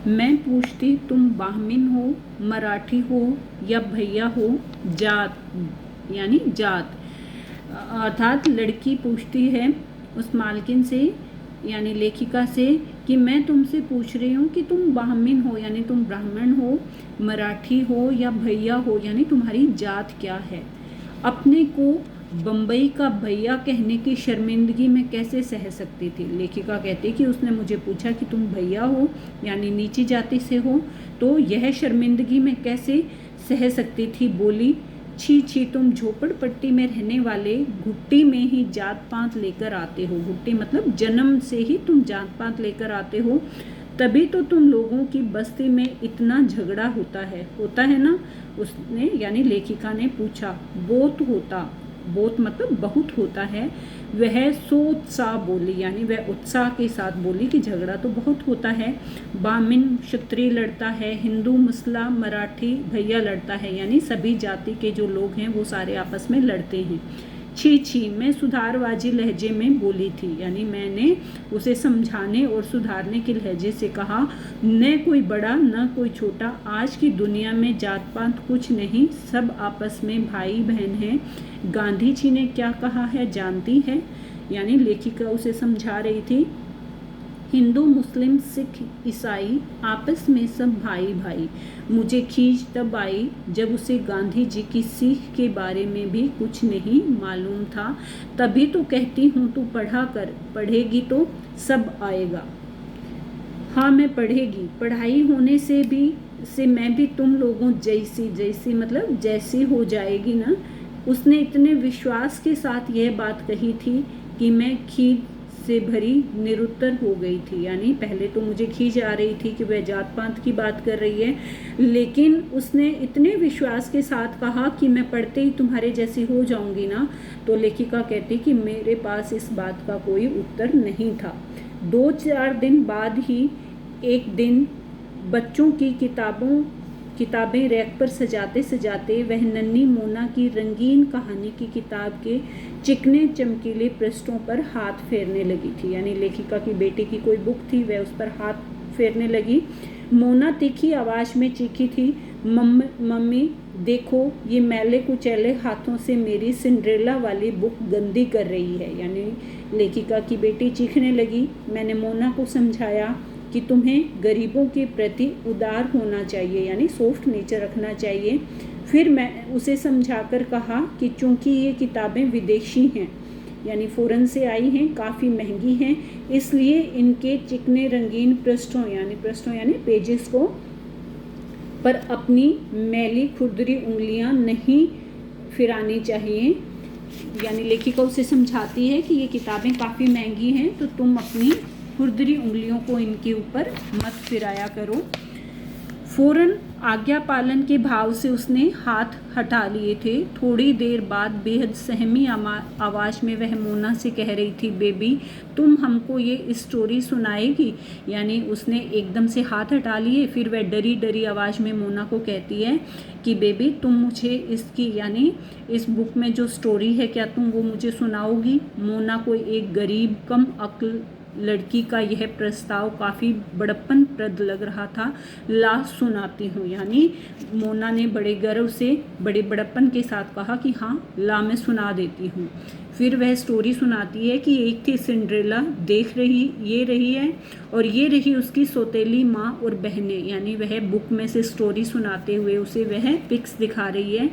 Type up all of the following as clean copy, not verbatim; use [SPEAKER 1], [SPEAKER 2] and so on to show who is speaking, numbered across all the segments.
[SPEAKER 1] मैं पूछती तुम ब्राह्मण हो, मराठी हो या भैया हो, जात यानी जात। अर्थात लड़की पूछती है उस मालकिन से यानी लेखिका से कि मैं तुमसे पूछ रही हूँ कि तुम ब्राह्मण हो यानी तुम ब्राह्मण हो, मराठी हो या भैया हो यानी तुम्हारी जात क्या है। अपने को बम्बई का भैया कहने की शर्मिंदगी में कैसे सह सकती थी। लेखिका कहती कि उसने मुझे पूछा कि तुम भैया हो यानी नीची जाति से हो, तो यह शर्मिंदगी में कैसे सह सकती थी। बोली, छी छी, तुम झोपड़पट्टी में रहने वाले घुट्टी में ही जात पात लेकर आते हो। घुट्टी मतलब जन्म से ही तुम जात पात लेकर आते हो, तभी तो तुम लोगों की बस्ती में इतना झगड़ा होता है ना। उसने यानी लेखिका ने पूछा। बहुत होता, बहुत मतलब बहुत होता है। वह सोत्साह बोली यानी वह उत्साह के साथ बोली कि झगड़ा तो बहुत होता है। ब्राह्मण क्षत्रिय लड़ता है, हिंदू मुस्लिम मराठी भैया लड़ता है, यानी सभी जाति के जो लोग हैं वो सारे आपस में लड़ते हैं। छी छी, मैं सुधारवाजी लहजे में बोली थी यानी मैंने उसे समझाने और सुधारने के लहजे से कहा, न कोई बड़ा न कोई छोटा, आज की दुनिया में जात पात कुछ नहीं, सब आपस में भाई बहन हैं। गांधी जी ने क्या कहा है जानती है। यानी लेखिका उसे समझा रही थी, हिंदू मुस्लिम सिख ईसाई आपस में सब भाई भाई। मुझे खींच तब आई जब उसे गांधी जी की सीख के बारे में भी कुछ नहीं मालूम था। तभी तो कहती हूँ तू पढ़ा कर, पढ़ेगी तो सब आएगा। हाँ मैं पढ़ेगी, पढ़ाई होने से मैं भी तुम लोगों जैसी मतलब जैसी हो जाएगी ना। उसने इतने विश्वास के साथ यह बात कही थी कि मैं खींच से भरी निरुत्तर हो गई थी। यानी पहले तो मुझे खींच आ रही थी कि वह जात पात की बात कर रही है, लेकिन उसने इतने विश्वास के साथ कहा कि मैं पढ़ते ही तुम्हारे जैसी हो जाऊंगी ना। तो लेखिका कहती कि मेरे पास इस बात का कोई उत्तर नहीं था। 2-4 दिन बाद ही एक दिन बच्चों की किताबें रैक पर सजाते सजाते वह नन्ही मोना की रंगीन कहानी की किताब के चिकने चमकीले पृष्ठों पर हाथ फेरने लगी थी। यानी लेखिका की बेटी की कोई बुक थी, वह उस पर हाथ फेरने लगी। मोना तीखी आवाज में चीखी थी, मम्मी देखो, ये मैले कुचैले हाथों से मेरी सिंड्रेला वाली बुक गंदी कर रही है। यानी लेखिका की बेटी चीखने लगी। मैंने मोना को समझाया कि तुम्हें गरीबों के प्रति उदार होना चाहिए यानी सॉफ्ट नेचर रखना चाहिए। फिर मैं उसे समझाकर कहा कि चूंकि ये किताबें विदेशी हैं यानी फ़ॉरेन से आई हैं, काफ़ी महंगी हैं, इसलिए इनके चिकने रंगीन पृष्ठों यानी पेजेस को पर अपनी मैली खुरदरी उंगलियां नहीं फिरानी चाहिए। यानी लेखिका उसे समझाती है कि ये किताबें काफ़ी महंगी हैं, तो तुम अपनी खुरदरी उंगलियों को इनके ऊपर मत फिराया करो। फौरन आज्ञा पालन के भाव से उसने हाथ हटा लिए थे। थोड़ी देर बाद बेहद सहमी आवाज़ में वह मोना से कह रही थी, बेबी तुम हमको ये स्टोरी सुनाएगी। यानी उसने एकदम से हाथ हटा लिए, फिर वह डरी डरी आवाज़ में मोना को कहती है कि बेबी तुम मुझे इसकी यानी इस बुक में जो स्टोरी है क्या तुम वो मुझे सुनाओगी। मोना को एक गरीब कम अक्ल लड़की का यह प्रस्ताव काफ़ी बड़प्पन प्रद लग रहा था। ला सुनाती हूँ। यानी मोना ने बड़े गर्व से बड़े बड़प्पन के साथ कहा कि हाँ ला मैं सुना देती हूँ। फिर वह स्टोरी सुनाती है कि एक थी सिंड्रेला, ये रही है और ये रही उसकी सौतेली माँ और बहनें। यानी वह बुक में से स्टोरी सुनाते हुए उसे वह पिक्स दिखा रही है।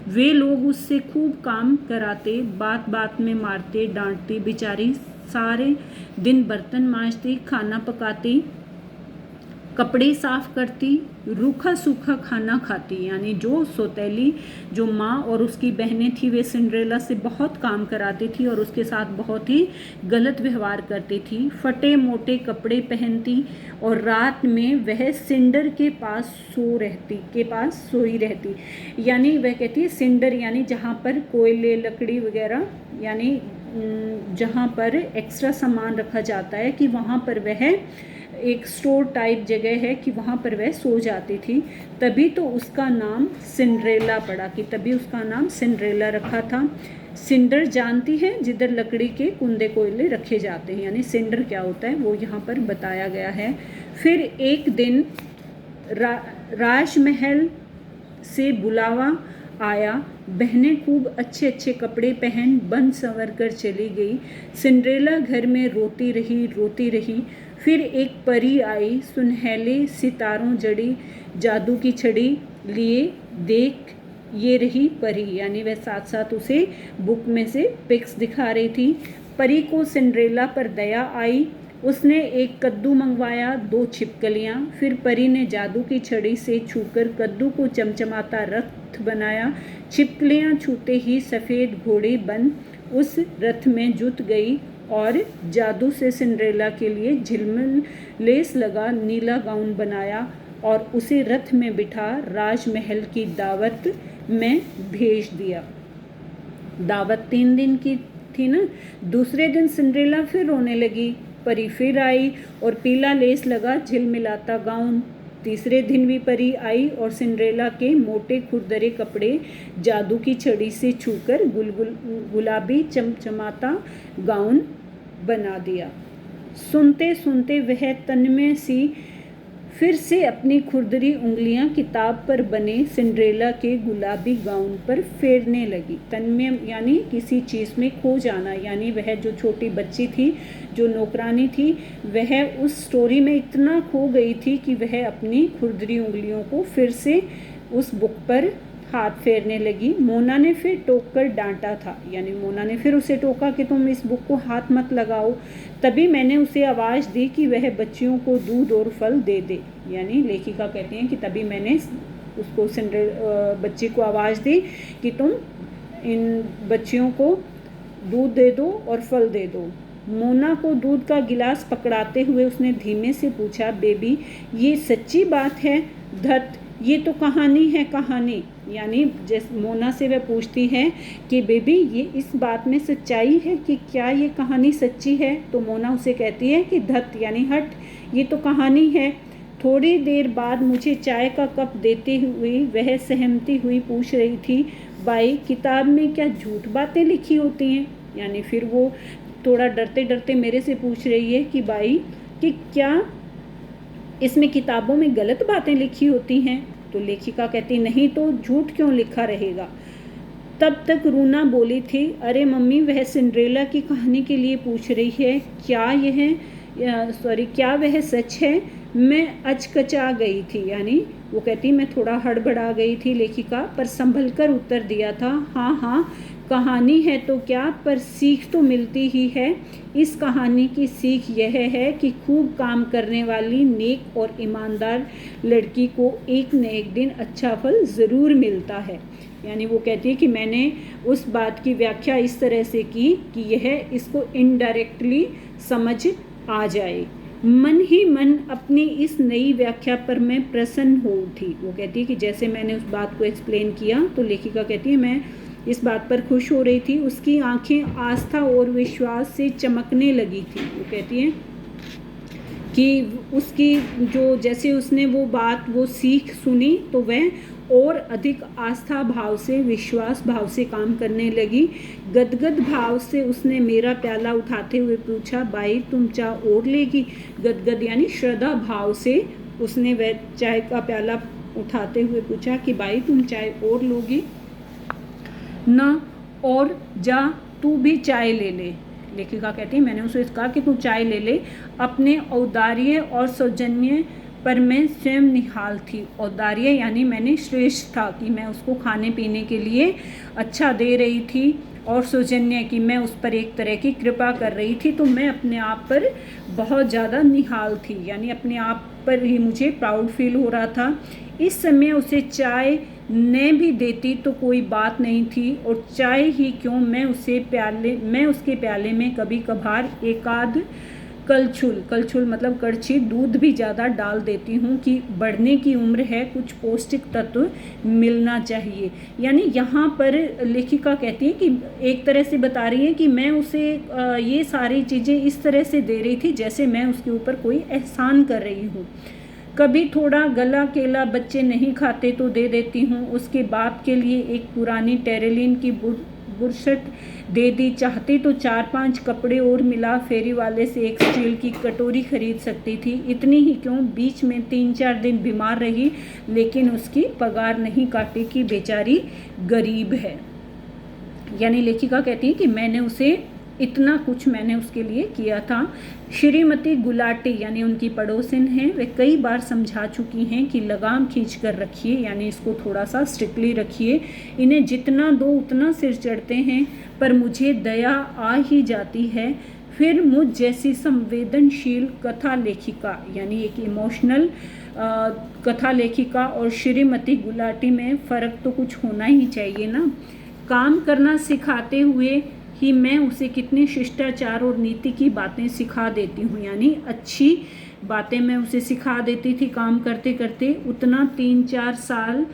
[SPEAKER 1] वे लोग उससे खूब काम कराते, बात बात में मारते डांटते, बेचारी सारे दिन बर्तन मांजती, खाना पकाती, कपड़े साफ करती, रूखा सूखा खाना खाती। यानी जो सौतेली जो माँ और उसकी बहनें थी वे सिंड्रेला से बहुत काम कराती थी और उसके साथ बहुत ही गलत व्यवहार करती थी। फटे मोटे कपड़े पहनती और रात में वह सिंडर के पास सोई रहती। यानी वह कहती है सिंडर यानी जहाँ पर कोयले लकड़ी वगैरह यानी जहाँ पर एक्स्ट्रा सामान रखा जाता है कि वहाँ पर वह एक स्टोर टाइप जगह है कि वहाँ पर वह सो जाती थी। तभी तो उसका नाम सिंड्रेला पड़ा कि तभी उसका नाम सिंड्रेला रखा था। सिंडर जानती है जिधर लकड़ी के कुंदे कोयले रखे जाते हैं। यानी सिंडर क्या होता है वो यहाँ पर बताया गया है। फिर एक दिन राजमहल से बुलावा आया। बहनें खूब अच्छे अच्छे कपड़े पहन बन संवर कर चली गई। सिंड्रेला घर में रोती रही। फिर एक परी आई, सुनहले सितारों जड़ी जादू की छड़ी लिए। देख ये रही परी, यानी वह साथ साथ उसे बुक में से पिक्स दिखा रही थी। परी को सिंड्रेला पर दया आई। उसने एक कद्दू मंगवाया, 2 छिपकलियाँ। फिर परी ने जादू की छड़ी से छूकर कद्दू को चमचमाता रथ बनाया। छिपकलियाँ छूते ही सफ़ेद घोड़ी बन उस रथ में जुट गई और जादू से सिंड्रेला के लिए झिलमिल लेस लगा नीला गाउन बनाया और उसे रथ में बिठा राजमहल की दावत में भेज दिया। दावत 3 दिन की थी ना। दूसरे दिन सिंड्रेला फिर रोने लगी। परी फिर आई और पीला लेस लगा झिलमिलाता गाउन। तीसरे दिन भी परी आई और सिंड्रेला के मोटे खुरदरे कपड़े जादू की छड़ी से छूकर गुलाबी चमचमाता गाउन बना दिया। सुनते सुनते वह तन्मय सी फिर से अपनी खुरदरी उंगलियां किताब पर बने सिंड्रेला के गुलाबी गाउन पर फेरने लगी। तन्मय यानी किसी चीज़ में खो जाना, यानी वह जो छोटी बच्ची थी, जो नौकरानी थी, वह उस स्टोरी में इतना खो गई थी कि वह अपनी खुरदरी उंगलियों को फिर से उस बुक पर हाथ फेरने लगी। मोना ने फिर टोक कर डांटा था, यानी मोना ने फिर उसे टोका कि तुम इस बुक को हाथ मत लगाओ। तभी मैंने उसे आवाज़ दी कि वह बच्चियों को दूध और फल दे दे। यानी लेखिका कहती हैं कि तभी मैंने उसको बच्ची को आवाज़ दी कि तुम इन बच्चियों को दूध दे दो और फल दे दो। मोना को दूध का गिलास पकड़ाते हुए उसने धीमे से पूछा, बेबी ये सच्ची बात है? धत, ये तो कहानी है, कहानी। यानी जैसे मोना से वह पूछती है कि बेबी ये इस बात में सच्चाई है कि क्या ये कहानी सच्ची है? तो मोना उसे कहती है कि धत यानी हट, ये तो कहानी है। थोड़ी देर बाद मुझे चाय का कप देते हुए वह सहमती हुई पूछ रही थी, बाई किताब में क्या झूठ बातें लिखी होती हैं? यानी फिर वो थोड़ा डरते डरते मेरे से पूछ रही है कि बाई कि क्या इसमें किताबों में गलत बातें लिखी होती हैं? तो लेखिका कहती नहीं तो झूठ क्यों लिखा रहेगा। तब तक रूना बोली थी, अरे मम्मी वह सिंड्रेला की कहानी के लिए पूछ रही है, क्या वह सच है? मैं अचकचा गई थी, यानी वो कहती मैं थोड़ा हड़बड़ा गई थी लेखिका, पर संभल कर उत्तर दिया था, हाँ कहानी है तो क्या, पर सीख तो मिलती ही है। इस कहानी की सीख यह है कि खूब काम करने वाली नेक और ईमानदार लड़की को एक न एक दिन अच्छा फल ज़रूर मिलता है। यानी वो कहती है कि मैंने उस बात की व्याख्या इस तरह से की कि यह इसको इनडायरेक्टली समझ आ जाए। मन ही मन अपनी इस नई व्याख्या पर मैं प्रसन्न हो उठी। वो कहती है कि जैसे मैंने उस बात को एक्सप्लेन किया तो लेखिका कहती है मैं इस बात पर खुश हो रही थी। उसकी आंखें आस्था और विश्वास से चमकने लगी थी। वो कहती है कि उसकी जो जैसे उसने वो सीख सुनी तो वह और अधिक आस्था भाव से, विश्वास भाव से काम करने लगी। गदगद भाव से उसने मेरा प्याला उठाते हुए पूछा, बाई तुम चाय और लेगी? गदगद यानी श्रद्धा भाव से उसने वह चाय का प्याला उठाते हुए पूछा कि बाई तुम चाय और लोगी? न, और जा तू भी चाय ले ले। लेखिका कहती है मैंने उसे कहा कि तू चाय ले ले। अपने औदार्य और सौजन्य पर मैं स्वयं निहाल थी। औदार्य यानी मैंने श्रेष्ठ था कि मैं उसको खाने पीने के लिए अच्छा दे रही थी, और सौजन्य कि मैं उस पर एक तरह की कृपा कर रही थी। तो मैं अपने आप पर बहुत ज़्यादा निहाल थी, यानी अपने आप पर ही मुझे प्राउड फील हो रहा था। इस समय उसे चाय न भी देती तो कोई बात नहीं थी, और चाय ही क्यों मैं उसके प्याले में कभी कभार एकाध कलछुल मतलब कड़छी दूध भी ज़्यादा डाल देती हूँ कि बढ़ने की उम्र है, कुछ पौष्टिक तत्व मिलना चाहिए। यानी यहाँ पर लेखिका कहती है कि एक तरह से बता रही है कि मैं उसे ये सारी चीज़ें इस तरह से दे रही थी जैसे मैं उसके ऊपर कोई एहसान कर रही हूँ। कभी थोड़ा गला केला बच्चे नहीं खाते तो दे देती हूँ। उसके बाप के लिए एक पुरानी टेरेलिन की गुरशट दे दी, चाहती तो 4-5 कपड़े और मिला फेरी वाले से एक स्टील की कटोरी खरीद सकती थी। इतनी ही क्यों, बीच में 3-4 दिन बीमार रही, लेकिन उसकी पगार नहीं काटी कि बेचारी गरीब है। यानी लेखिका कहती है कि मैंने उसे इतना कुछ मैंने उसके लिए किया था। श्रीमती गुलाटी यानी उनकी पड़ोसिन हैं, वे कई बार समझा चुकी हैं कि लगाम खींच कर रखिए, यानी इसको थोड़ा सा स्ट्रिक्टली रखिए, इन्हें जितना दो उतना सिर चढ़ते हैं, पर मुझे दया आ ही जाती है। फिर मुझ जैसी संवेदनशील कथा लेखिका यानी एक इमोशनल कथा लेखिका और श्रीमती गुलाटी में फ़र्क तो कुछ होना ही चाहिए ना। काम करना सिखाते हुए ही मैं उसे कितनी शिष्टाचार और नीति की बातें सिखा देती हूँ, यानी अच्छी बातें मैं उसे सिखा देती थी काम करते करते। उतना 3-4 साल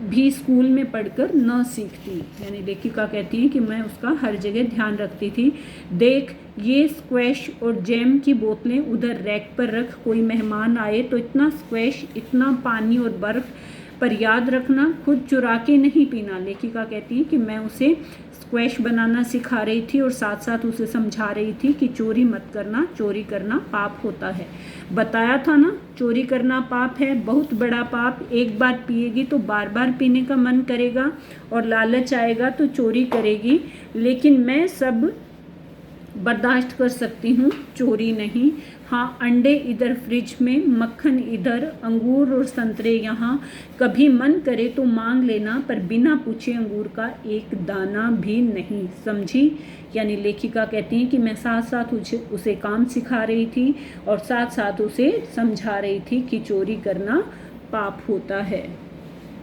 [SPEAKER 1] भी स्कूल में पढ़कर न सीखती। यानी लेखिका कहती है कि मैं उसका हर जगह ध्यान रखती थी। देख, ये स्क्वैश और जैम की बोतलें उधर रैक पर रख, कोई मेहमान आए तो इतना स्क्वैश, इतना पानी और बर्फ़, पर याद रखना खुद चुरा के नहीं पीना। लेखिका कहती है कि मैं उसे स्क्वैश बनाना सिखा रही थी और साथ साथ उसे समझा रही थी कि चोरी मत करना, चोरी करना पाप होता है। बताया था ना, चोरी करना पाप है, बहुत बड़ा पाप। एक बार पिएगी तो बार बार पीने का मन करेगा और लालच आएगा तो चोरी करेगी, लेकिन मैं सब बर्दाश्त कर सकती हूँ, चोरी नहीं। हाँ, अंडे इधर फ्रिज में, मक्खन इधर, अंगूर और संतरे यहाँ, कभी मन करे तो मांग लेना, पर बिना पूछे अंगूर का एक दाना भी नहीं, समझी। यानी लेखिका कहती है कि मैं साथ साथ उसे काम सिखा रही थी और साथ साथ उसे समझा रही थी कि चोरी करना पाप होता है।